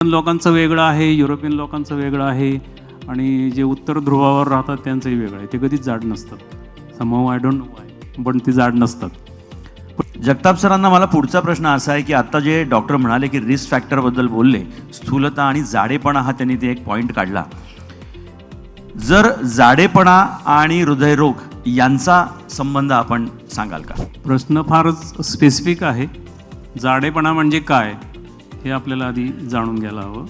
लोकांचं वेगळं आहे, युरोपियन लोकांचं वेगळं आहे आणि जे उत्तर ध्रुवावर राहतात त्यांचंही वेगळं आहे. ते कधीच जाड नसतात. Somehow I don't know Y, पण ते जाड नसतात. जगताप सरांना मला पुढचा प्रश्न असा आहे की आता जे डॉक्टर म्हणाले की रिस्क फॅक्टरबद्दल बोलले, स्थूलता आणि जाडेपणा हा त्यांनी ते एक पॉईंट काढला. जर जाडेपणा आणि हृदयरोग यांचा संबंध आपण सांगाल का? प्रश्न फारच स्पेसिफिक आहे. जाडेपणा म्हणजे काय हे आपल्याला आधी जाणून घ्यायला हवं.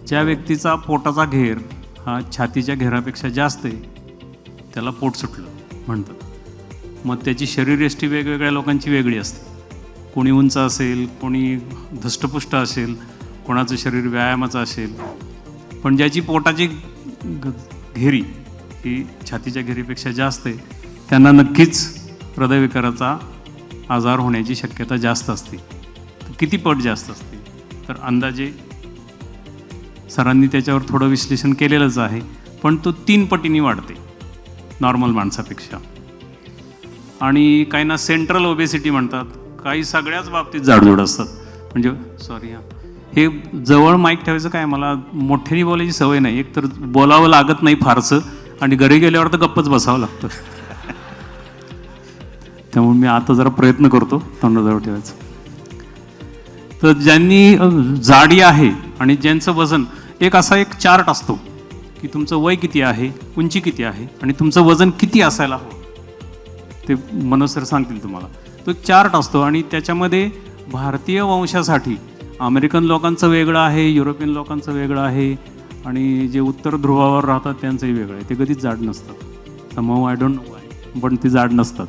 ज्या व्यक्तीचा पोटाचा घेर हा छातीच्या घेरापेक्षा जास्त आहे त्याला पोट सुटलं म्हणतात. मग त्याची शरीरयष्टी वेगवेगळ्या लोकांची वेगळी असते. कोणी उंच असेल, कोणी धष्टपुष्ट असेल, कोणाचं शरीर व्यायामाचं असेल, पण ज्याची पोटाची घेरी ही छातीच्या घेरीपेक्षा जास्त आहे त्यांना नक्कीच हृदयविकाराचा आजार होण्याची शक्यता जास्त असते. किती पट जास्त असते तर अंदाजे सरांनी त्याच्यावर थोडं विश्लेषण केलेलंच आहे, पण तो 3 पटींनी वाढते नॉर्मल माणसापेक्षा. आणि काहींना सेंट्रल ओबेसिटी म्हणतात, काही सगळ्याच बाबतीत जाडजूड असतात. म्हणजे सॉरी हे जवळ माईक ठेवायचं काय, मला मोठ्याने बोलायची सवय नाही. एक तर बोलावं लागत नाही फारसं आणि घरी गेल्यावर तर गप्पच बसावं लागतं. त्यामुळे मी आता जरा प्रयत्न करतो तोंडाजवळ ठेवायचं. तर ज्यांनी जाडी आहे आणि ज्यांचं वजन, एक असा एक चार्ट असतो की तुमचं वय किती आहे, उंची किती आहे आणि तुमचं वजन किती असायला हवं, ते मनोज सर सांगतील तुम्हाला. तो चार्ट असतो आणि त्याच्यामध्ये भारतीय वंशासाठी अमेरिकन लोकांचं वेगळं आहे, युरोपियन लोकांचं वेगळं आहे आणि जे उत्तर ध्रुवावर राहतात त्यांचंही वेगळं आहे. ते कधीच जाड नसतात. Somehow I don't know Y, पण ते जाड नसतात.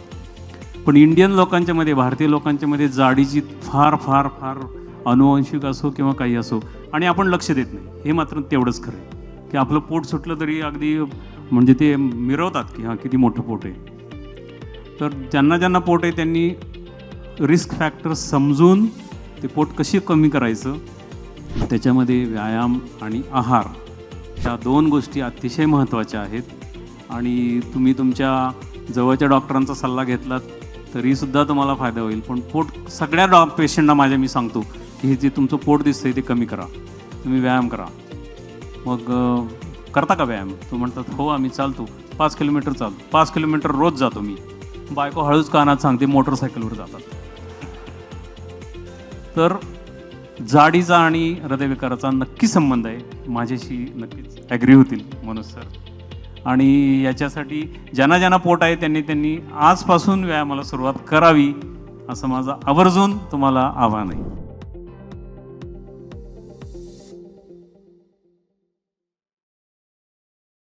पण इंडियन लोकांच्यामध्ये, भारतीय लोकांच्यामध्ये जाडीची फार फार फार अनुवंशिक असो किंवा काही असो आणि आपण लक्ष देत नाही. हे मात्र तेवढंच खरं आहे की आपलं पोट सुटलं तरी अगदी म्हणजे ते मिरवतात की हां किती मोठं पोट आहे. तर ज्यांना ज्यांना पोट आहे त्यांनी रिस्क फॅक्टर समजून ते पोट कशी कमी करायचं, त्याच्यामध्ये व्यायाम आणि आहार ह्या 2 गोष्टी अतिशय महत्त्वाच्या आहेत. आणि तुम्ही तुमच्या जवळच्या डॉक्टरांचा सल्ला घेतलात तरीसुद्धा तुम्हाला फायदा होईल. पण पोट सगळ्या पेशंटना माझ्या मी सांगतो की हे जे तुमचं पोट दिसतंय ते कमी करा, तुम्ही व्यायाम करा. मग करता का व्यायाम? तो म्हणतात हो आम्ही चालतो, 5 किलोमीटर चालतो, 5 किलोमीटर रोज जातो मी. बायको हळूच कानात सांगते मोटरसायकलवर जातात. तर जाडीचा आणि हृदयविकाराचा नक्की संबंध आहे. माझ्याशी नक्कीच ॲग्री होतील मनोज सर. आणि याच्यासाठी ज्यांना ज्यांना पोट आहे त्यांनी आजपासून व्यायामाला सुरुवात करावी असं माझं आवर्जून तुम्हाला आव्हान आहे.